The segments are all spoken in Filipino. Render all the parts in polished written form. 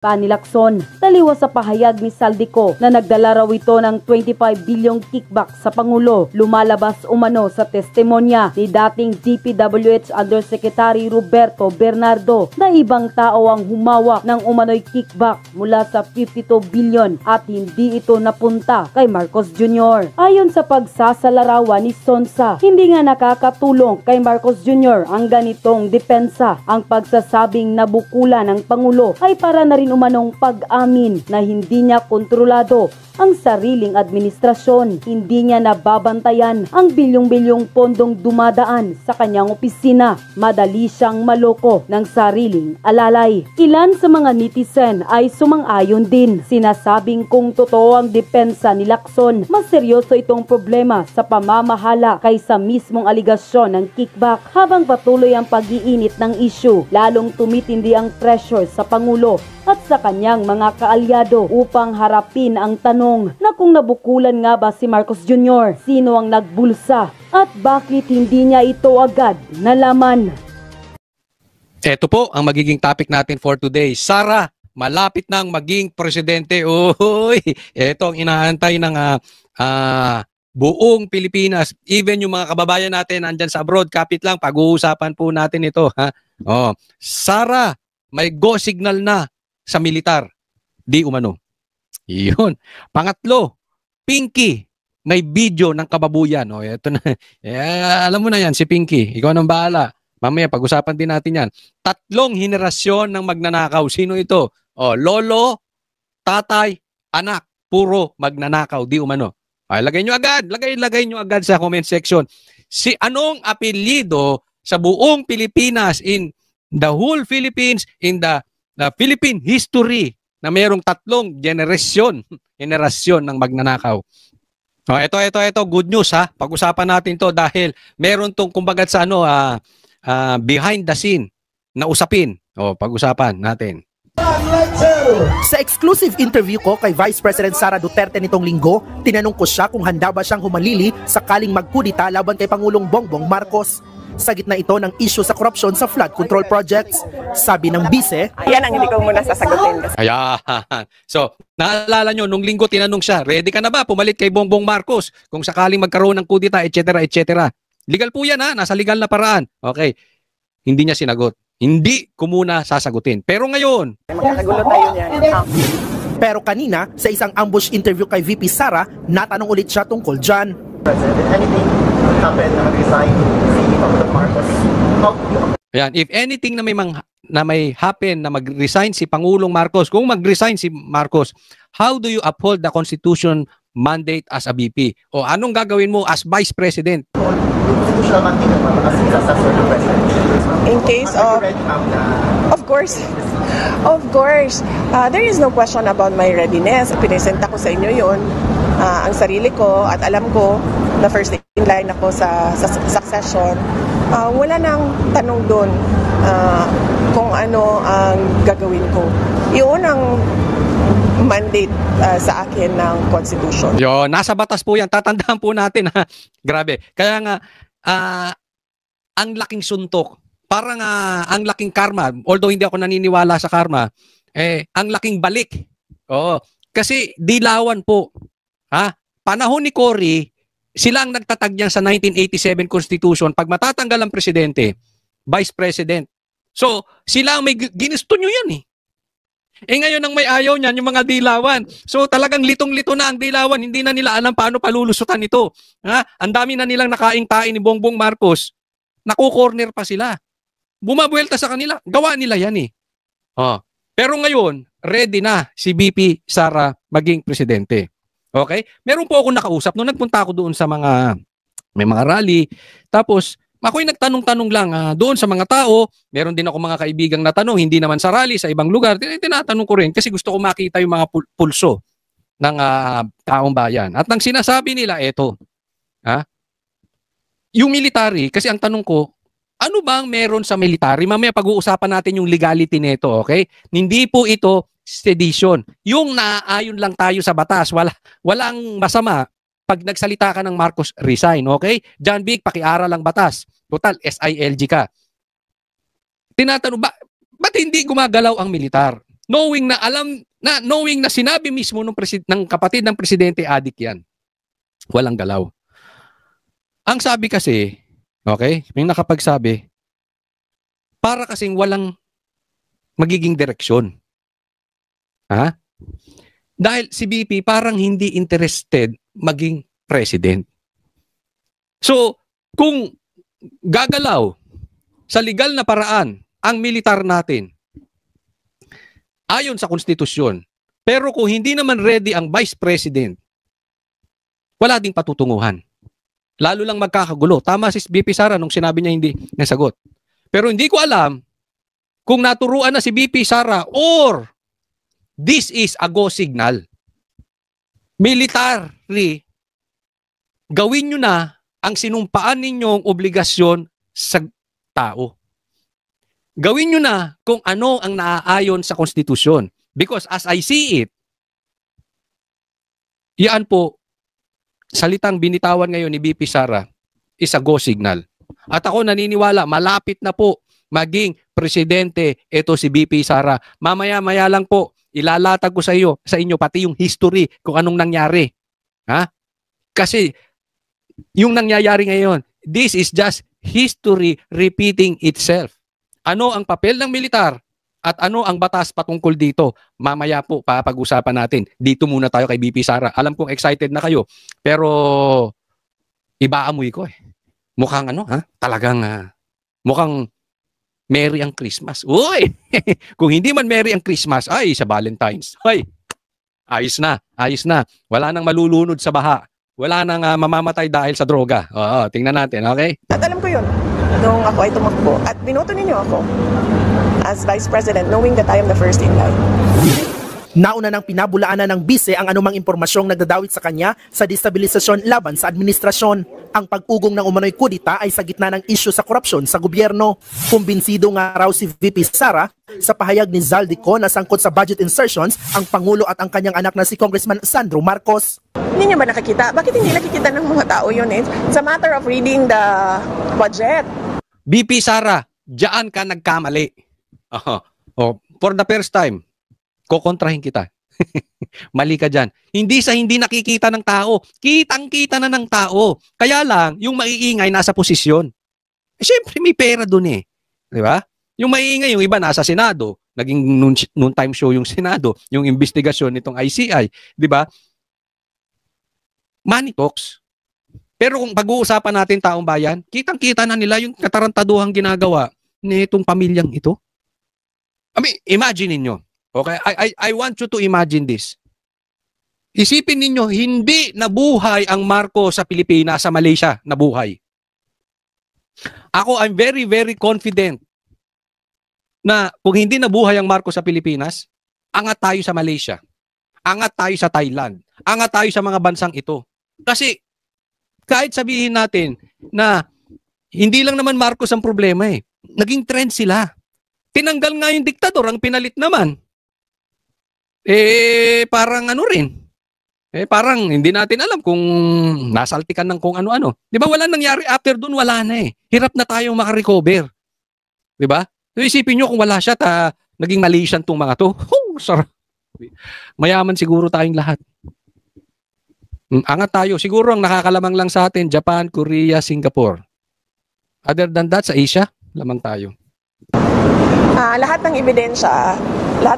ni Lacson. Taliwas sa pahayag ni Saldico na nagdala raw ito ng 25 bilyong kickback sa Pangulo. Lumalabas umano sa testimonya ni dating DPWH Undersecretary Roberto Bernardo na ibang tao ang humawak ng umano'y kickback mula sa 52 bilyon at hindi ito napunta kay Marcos Jr. Ayon sa pagsasalarawan ni Sonsa, hindi nga nakakatulong kay Marcos Jr. ang ganitong depensa. Ang pagsasabing nabukulan ng Pangulo ay para na rin umanong pag-amin na hindi niya kontrolado ang sariling administrasyon. Hindi niya nababantayan ang bilyong-bilyong pondong dumadaan sa kanyang opisina. Madali siyang maloko ng sariling alalay. Ilan sa mga netizen ay sumang-ayon din. Sinasabing kung totoo ang depensa ni Lacson, mas seryoso itong problema sa pamamahala kaysa mismong aligasyon ng kickback. Habang patuloy ang pag-iinit ng issue, lalong tumitindi ang pressure sa Pangulo at sa kanyang mga kaalyado upang harapin ang tanong na kung nabukulan nga ba si Marcos Jr., sino ang nagbulsa at bakit hindi niya ito agad nalaman. Ito po ang magiging topic natin for today. Sara, malapit nang maging presidente. Uy, ito ang inaantay ng buong Pilipinas. Even yung mga kababayan natin andyan sa abroad, kapit lang, pag-uusapan po natin ito. Ha? Oh, Sara, may go signal na sa militar. Di umano. Yun. Pangatlo, Pinky, may video ng kababuyan. O, ito na. Alam mo na yan, si Pinky. Ikaw nang bahala. Mamaya, pag-usapan din natin yan. 3 henerasyon ng magnanakaw. Sino ito? O, lolo, tatay, anak. Puro magnanakaw. Di umano. Ay, lagay nyo agad. Lagay nyo agad sa comment section. Si anong apelyido sa buong Pilipinas, in the whole Philippines, in the Philippine history, na mayroong 3 henerasyon ng magnanakaw. Oh, ito good news ha. Pag-usapan natin 'to dahil meron tong kumbaga sa behind the scene na usapin. Oh, pag-usapan natin. Sa exclusive interview ko kay Vice President Sara Duterte nitong linggo, tinanong ko siya kung handa ba siyang humalili sakaling magkudita laban kay Pangulong Bongbong Marcos. Sa gitna ito ng issue sa korupsyon sa flood control projects. Sabi ng bise, yan ang hindi ko muna sasagutin. Ayan. So, naalala nyo, nung linggo tinanong siya, ready ka na ba pumalit kay Bongbong Marcos kung sakaling magkaroon ng kudita, etc., etc. Legal po yan ha, nasa legal na paraan. Okay. Hindi niya sinagot. Hindi ko muna sasagutin. Pero ngayon, magkakagulo tayo niyan. Pero kanina, sa isang ambush interview kay VP Sara, natanong ulit siya tungkol dyan. Anything happen na mag-resign si Pangulong Marcos? Ayan, if anything na may happen na mag-resign si Pangulong Marcos, kung mag-resign si Marcos, how do you uphold the Constitution mandate as a VP? O anong gagawin mo as Vice President? In case of course, there is no question about my readiness. Pinesenta ko sa inyo yun, ang sarili ko, at alam ko na first in line ako sa succession. Wala nang tanong doon kung ano ang gagawin ko. Yun ang mandate sa akin ng Constitution. Yo, nasa batas po yan. Tatandaan po natin ha. Grabe. Kaya nga, ang laking suntok, parang ang laking karma, although hindi ako naniniwala sa karma, ang laking balik. Oo. Kasi dilawan po. Ha? Panahon ni Cory, sila ang nagtatag niyan sa 1987 Constitution. Pag matatanggal ang presidente, Vice President. So, sila ang may ginusto nyo yan eh. Ngayon ang may ayaw niyan, yung mga dilawan. So, talagang litong-lito na ang dilawan. Hindi na nila alam paano palulusutan ito. Ha? Ang dami na nilang nakaing-tain ni Bongbong Marcos. Naku-corner pa sila. Bumabuelta sa kanila. Gawa nila yan eh. Pero ngayon, ready na si VP Sara maging presidente. Okay? Meron po ako nakausap nung nagpunta ako doon sa may mga rally. Tapos, ako'y nagtanong-tanong lang doon sa mga tao. Meron din ako mga kaibigang natanong, hindi naman sa rally, sa ibang lugar. Tinatanong ko rin kasi gusto ko makita yung mga pulso ng taong bayan. At ang sinasabi nila, eto. Yung military, kasi ang tanong ko, ano bang meron sa military? Mamaya pag-uusapan natin yung legality nito, okay? Hindi po ito sedition. Yung naaayon lang tayo sa batas, walang masama pag nagsalita ka ng Marcos resign, okay? John Vic, pakiaral ang batas. Total, SILG ka. Tinatanong, ba't hindi gumagalaw ang militar? Knowing na sinabi mismo ng kapatid ng presidente, adik yan. Walang galaw. Ang sabi kasi, okay, may nakapagsabi, para kasing walang magiging direksyon. Ha? Dahil si BP parang hindi interested maging president. So, kung gagalaw sa legal na paraan ang militar natin, ayon sa konstitusyon, pero kung hindi naman ready ang vice president, wala ding patutunguhan. Lalo lang magkakagulo. Tama si BP Sara nung sinabi niya hindi nasagot. Pero hindi ko alam kung naturuan na si BP Sara or this is a go signal. Military, gawin nyo na ang sinumpaan ninyong obligasyon sa tao. Gawin nyo na kung ano ang naaayon sa konstitusyon. Because as I see it, yan po, salitang binitawan ngayon ni BP Sara is a go signal. At ako naniniwala, malapit na po maging presidente ito si BP Sara. Mamaya-maya lang po, ilalatag ko sa inyo pati yung history kung anong nangyari. Ha? Kasi yung nangyayari ngayon, this is just history repeating itself. Ano ang papel ng militar at ano ang batas patungkol dito? Mamaya po papag-usapan natin. Dito muna tayo kay BP Sara. Alam kong excited na kayo, pero ibaamoy ko eh. Mukhang talagang mukhang Merry ang Christmas. Uy! Kung hindi man Merry ang Christmas, ay sa Valentine's. Ay, ayos na. Wala nang malulunod sa baha. Wala nang mamamatay dahil sa droga. Oo, tingnan natin, okay? At alam ko yun, nung ako ay tumakbo. At binoto ninyo ako as Vice President, knowing that I am the first in line. Nauna nang pinabulaanan ng bise ang anumang impormasyong nagdadawit sa kanya sa destabilisasyon laban sa administrasyon. Ang pag-ugong ng umano'y kudita ay sa gitna ng isyu sa korupsyon sa gobyerno. Kumbinsido nga raw si VP Sara sa pahayag ni Zaldico na sangkot sa budget insertions ang Pangulo at ang kanyang anak na si Congressman Sandro Marcos. Hindi niya ba nakikita? Bakit hindi nakikita ng mga tao yun eh? It's a matter of reading the budget. BP Sara, diyan ka nagkamali. For the first time, kokontrahin kita. Mali ka dyan. Hindi nakikita ng tao. Kitang-kita na ng tao. Kaya lang, yung maiingay nasa posisyon. Siyempre, may pera dun eh. Di ba? Yung maiingay, yung iba nasa Senado. Naging noon time show yung Senado. Yung investigasyon nitong ICI. Di ba? Money talks. Pero kung pag-uusapan natin taong bayan, kitang-kita na nila yung katarantaduhang ginagawa nitong pamilyang ito. I mean, imagine ninyo. Okay, I want you to imagine this. Isipin ninyo, hindi nabuhay ang Marcos sa Pilipinas, sa Malaysia, nabuhay. Ako, I'm very, very confident na kung hindi nabuhay ang Marcos sa Pilipinas, angat tayo sa Malaysia, angat tayo sa Thailand, angat tayo sa mga bansang ito. Kasi kahit sabihin natin na hindi lang naman Marcos ang problema eh, naging trend sila. Tinanggal nga yung diktador, ang pinalit naman. Parang rin. Parang hindi natin alam kung nasaltikan ng kung ano-ano. Di ba wala nangyari after dun, wala na eh. Hirap na tayong makarecover. Di ba? So isipin nyo kung wala siya, naging Malaysian tong mga to. Sarap. Mayaman siguro tayong lahat. Angat tayo. Siguro ang nakakalamang lang sa atin, Japan, Korea, Singapore. Other than that, sa Asia, lamang tayo. Lahat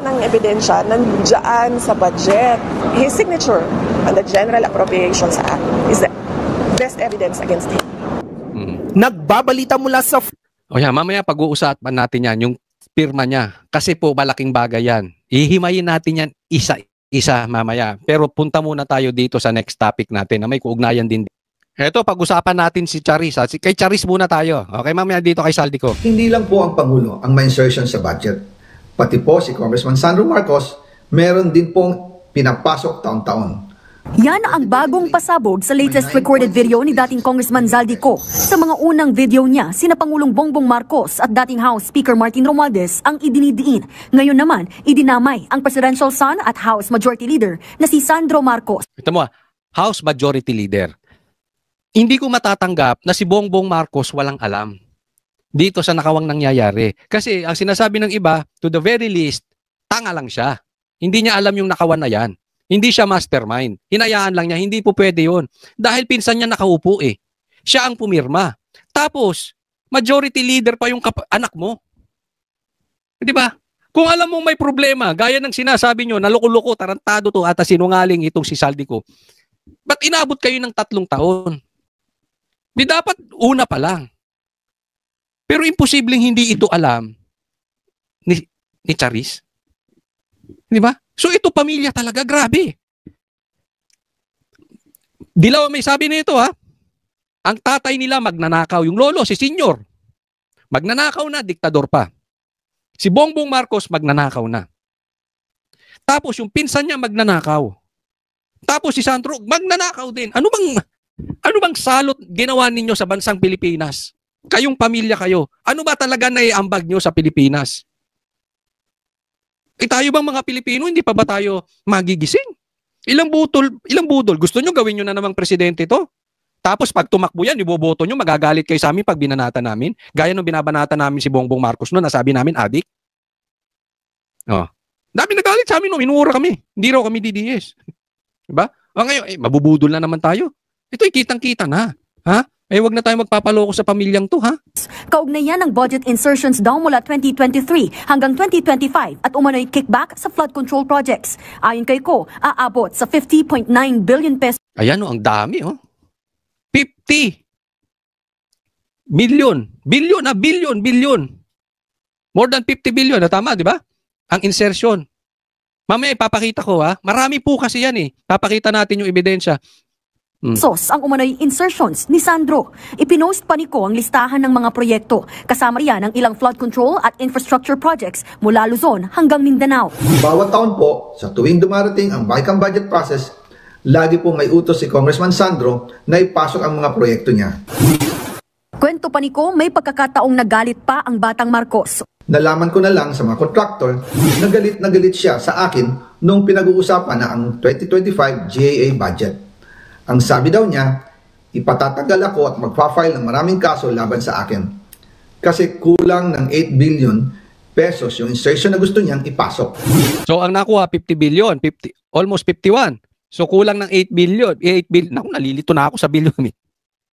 ng ebidensya nandiyan sa budget. His signature on the General Appropriations Act is the best evidence against him. Nagbabalita mula sa... Mamaya pag-uusapan natin yan, yung pirma niya. Kasi po malaking bagay yan. Ihimayin natin yan isa-isa mamaya. Pero punta muna tayo dito sa next topic natin na may kuugnayan din. Eto, pag-usapan natin si Charis. Kay Charis muna tayo. Okay, mamaya dito kay Zaldico. Hindi lang po ang Pangulo ang may insertion sa budget. Pati po si Congressman Sandro Marcos, meron din pong pinapasok taon-taon. Yan ang bagong pasabog sa latest recorded video ni dating Congressman Zaldico. Sa mga unang video niya, sina Pangulong Bongbong Marcos at dating House Speaker Martin Romualdez ang idinidiin. Ngayon naman, idinamay ang presidential son at House Majority Leader na si Sandro Marcos. Ito mo, House Majority Leader. Hindi ko matatanggap na si Bongbong Marcos walang alam dito sa nakawang nangyayari. Kasi ang sinasabi ng iba, to the very least, Tanga lang siya. Hindi niya alam yung nakawan na yan. Hindi siya mastermind. Hinayaan lang niya. Hindi po pwede yun. Dahil pinsan niya nakaupo eh. Siya ang pumirma. Tapos, majority leader pa yung anak mo. Di ba? Kung alam mo may problema, gaya ng sinasabi nyo, naloko-loko, tarantado to, at sinungaling itong si Saldico, ba't inabot kayo ng 3 taon? Di dapat una pa lang. Pero imposibleng hindi ito alam ni Charis. Di ba? So ito pamilya talaga, grabe. Dilaw may sabi nito ha. Ang tatay nila magnanakaw, yung lolo si Senyor. Magnanakaw na, diktador pa. Si Bongbong Marcos magnanakaw na. Tapos yung pinsan niya magnanakaw. Tapos si Sandro magnanakaw din. Ano bang salot ginawa ninyo sa bansang Pilipinas? Kayong pamilya kayo. Ano ba talaga naiambag nyo sa Pilipinas? Tayo bang mga Pilipino, hindi pa ba tayo magigising? Ilang budol. Gusto nyo gawin nyo na namang presidente to? Tapos pag tumakbo yan, iboboto nyo, magagalit kayo sa amin pag binanata namin. Gaya nung binabanata namin si Bongbong Marcos noon, nasabi namin, adik. Oh. Dami nagalit sa amin, no? Minura kami. Hindi raw kami DDS. Diba? O ngayon, mabubudol na naman tayo. Ito'y kitang-kita na. Ha? Wag na tayo magpapaloko sa pamilyang to, ha? Kaugnayan ng budget insertions daw mula 2023 hanggang 2025 at umano'y kickback sa flood control projects. Ayon kay Ko, aabot sa 50.9 billion pesos. Ayan, ang dami, 50 million. Billion. More than 50 billion. Tama, di ba? Ang insertion. Mamaya ipapakita ko, ha? Marami po kasi yan, eh. Papakita natin yung ebidensya. Sos ang umano'y insertions ni Sandro. Ipinost pa ni Ko ang listahan ng mga proyekto. Kasama riyan ang ilang flood control at infrastructure projects mula Luzon hanggang Mindanao. Bawat taon po, sa tuwing dumarating ang BICAM budget process, lagi po may utos si Congressman Sandro na ipasok ang mga proyekto niya. Kwento pa ni Ko, may pagkakataong nagalit pa ang Batang Marcos. Nalaman ko na lang sa mga contractor na galit siya sa akin nung pinag-uusapan na ang 2025 GAA budget. Ang sabi daw niya, ipatatagal ako at magpa-file ng maraming kaso laban sa akin. Kasi kulang ng 8 billion pesos yung insertion na gusto niyang ipasok. So ang nakuha 50 billion, almost 51. So kulang ng 8 billion. 8 billion. Naku, nalilito na ako sa billion.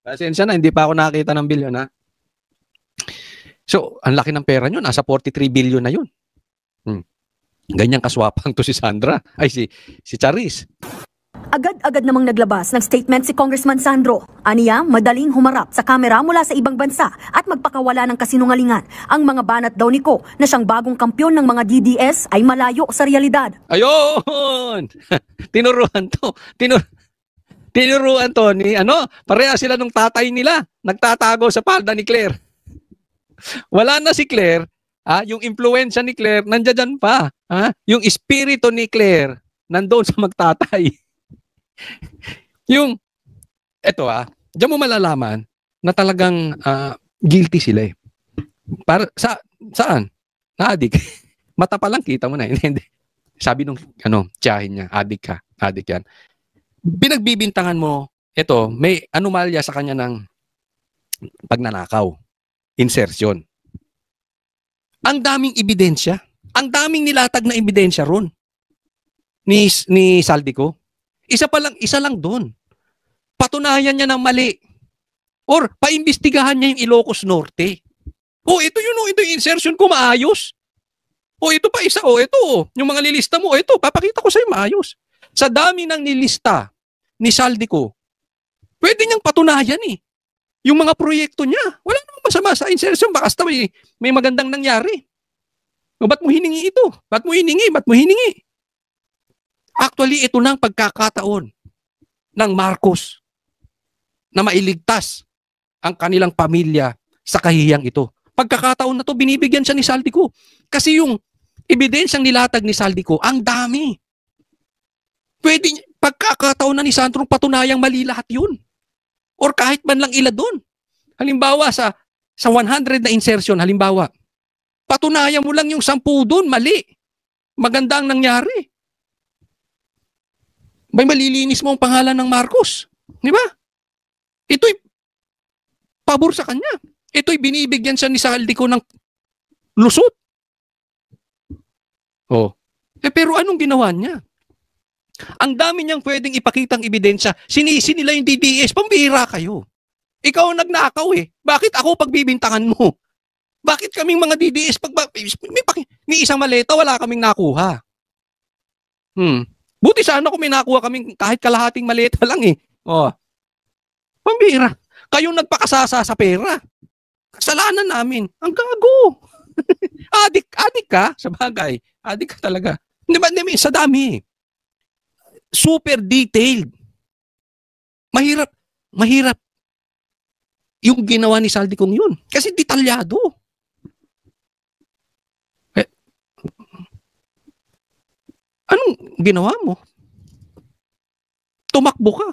Pasensya na, hindi pa ako nakita ng billion, ha? So, ang laki ng pera nyo. Nasa 43 billion na yun. Ganyang kaswapang to si Sandra. Ay, si Charis. Agad-agad namang naglabas ng statement si Congressman Sandro. Aniya, madaling humarap sa kamera mula sa ibang bansa at magpakawala ng kasinungalingan. Ang mga banat daw ni Ko na siyang bagong kampyon ng mga DDS ay malayo sa realidad. Ayun! Tinuruan to. Tinuruan to ni pareha sila nung tatay nila. Nagtatago sa palda ni Claire. Wala na si Claire. Yung influensya ni Claire, nandiyan pa. Yung espiritu ni Claire, nandoon sa magtatay. Diyan mo malalaman na talagang guilty sila eh. Para saan? Na-addict. Mata pa lang kita mo na. Hindi. Sabi nung tiyahin niya, addict ka. Addict yan. Pinagbibintangan mo, may anomalya sa kanya ng pagnanakaw. Insertion. Ang daming ebidensya. Ang daming nilatag na ebidensya ron. Ni Saldico. Isa lang doon. Patunayan niya ng mali. Or paimbestigahan niya yung Ilocos Norte. Ito yung insertion ko maayos. Ito pa isa. Ito. Yung mga nilista mo. Ito, papakita ko sa'yo maayos. Sa dami ng nilista ni Saldico, pwede niyang patunayan eh. Yung mga proyekto niya. Wala namang masama sa insertion. Basta may magandang nangyari. Ba't mo hiningi ito? Ba't mo hiningi? Actually, ito na ang pagkakataon ng Marcos na mailigtas ang kanilang pamilya sa kahiyang ito. Pagkakataon na to, binibigyan siya ni Saldico. Kasi yung ebidensyang nilatag ni Saldico, ang dami. Pagkakataon na ni Sandro, patunayang mali lahat yun. Or kahit man lang ila doon. Halimbawa, sa 100 na insertion, patunayan mo lang yung 10 doon, mali. Maganda ang nangyari. May malilinis mo ang pangalan ng Marcos. Di ba? Ito'y pabor sa kanya. Ito'y binibigyan siya ni Saldico ng lusot. Pero anong ginawa niya? Ang dami niyang pwedeng ipakitang ebidensya. Sinisi nila yung DDS. Pambihira kayo. Ikaw ang nagnakaw eh. Bakit ako pagbibintangan mo? Bakit kaming mga DDS may isang maleta wala kaming nakuha? Buti sana kung may nakuha kaming kahit kalahating maleta lang eh. Oh. Pambihira. Kayong nagpakasasa sa pera. Kasalanan namin. Ang gago. Adik ka sa bagay. Adik ka talaga. Di ba, sa dami. Super detailed. Mahirap yung ginawa ni Saldicong yun. Kasi detalyado. Anong ginawa mo? Tumakbo ka.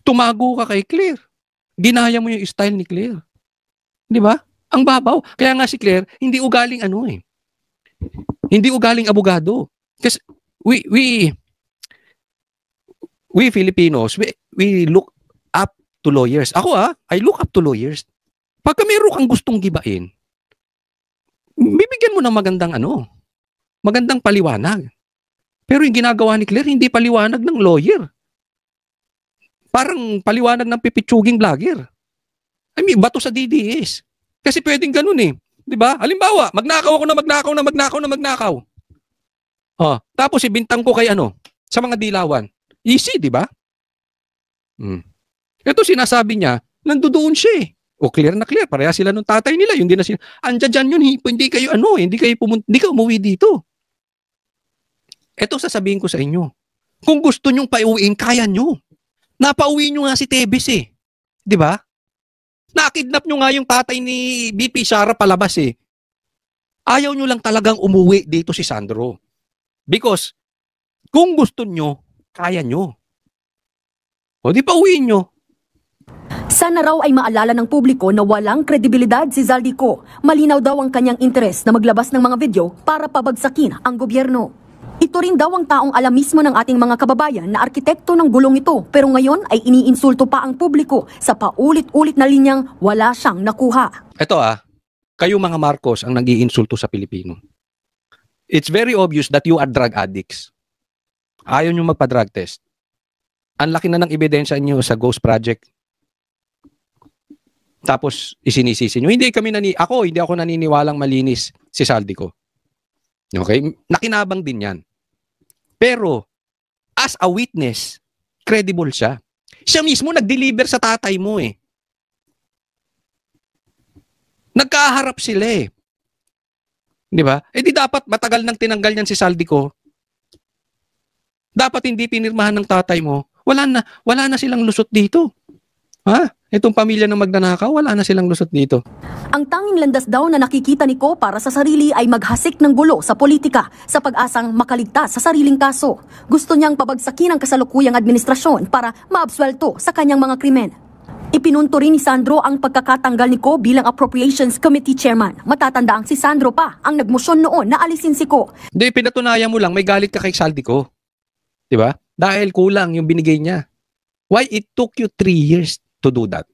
Tumago ka kay Claire. Ginaya mo yung style ni Claire. Di ba? Ang babaw. Kaya nga si Claire, hindi ugaling hindi ugaling abogado. Kasi we Filipinos, we look up to lawyers. Ako I look up to lawyers. Pagka meron kang gustong gibain, bibigyan mo ng magandang paliwanag. Pero yung ginagawa ni Claire, hindi paliwanag ng lawyer. Parang paliwanag ng pipitsuging vlogger. I mean, bato sa DDS. Kasi pwedeng ganun eh. Di ba? Halimbawa, magnakaw ako na magnakaw. Tapos ibintang ko kay sa mga dilawan. Easy, di ba? Ito sinasabi niya, nandoon siya eh. O clear na clear, pareha sila nung tatay nila. Yun din na sila. Andyan yun, hindi kayo hindi ka umuwi dito. Ito sasabihin ko sa inyo. Kung gusto nyong pauwiin, kaya nyo. Napauwi nyo nga si Tebes eh. Di ba? Nakidnap nyo nga yung tatay ni BP Sara palabas eh. Ayaw nyo lang talagang umuwi dito si Sandro. Because, kung gusto nyo, kaya nyo. O di pauwiin nyo. Sana raw ay maalala ng publiko na walang kredibilidad si Zaldico. Malinaw daw ang kanyang interes na maglabas ng mga video para pabagsakin ang gobyerno. Ito rin daw ang taong alam mismo ng ating mga kababayan na arkitekto ng gulong ito, pero ngayon ay iniinsulto pa ang publiko sa paulit-ulit na linyang wala siyang nakuha. Ito kayo mga Marcos ang nag-iinsulto sa Pilipino. It's very obvious that you are drug addicts. Ayaw nyo magpa-drug test. Ang laki na ng ebidensya nyo sa Ghost Project. Tapos isinisisi nyo. Hindi ako naniniwalang malinis si Zaldico. Okay? Nakinabang din yan. Pero, as a witness, credible siya. Siya mismo nag-deliver sa tatay mo eh. Nagkaharap sila eh. Di ba? Di dapat matagal nang tinanggal niyan si Zaldico. Dapat hindi pinirmahan ng tatay mo. Wala na silang lusot dito. Itong pamilya ng magnanakaw, wala na silang lusot dito. Ang tanging landas daw na nakikita ni Ko para sa sarili ay maghasik ng gulo sa politika sa pag-asang makaligtas sa sariling kaso. Gusto niyang pabagsakin ang kasalukuyang administrasyon para maabsuelto sa kanyang mga krimen. Ipinunto rin ni Sandro ang pagkakatanggal ni Ko bilang Appropriations Committee Chairman. Matatanda ang si Sandro pa ang nagmosyon noon na alisin si Ko. Hindi, pinatunayan mo lang may galit ka kay Zaldico. Diba? Dahil kulang yung binigay niya. Why it took you 3 years to do that?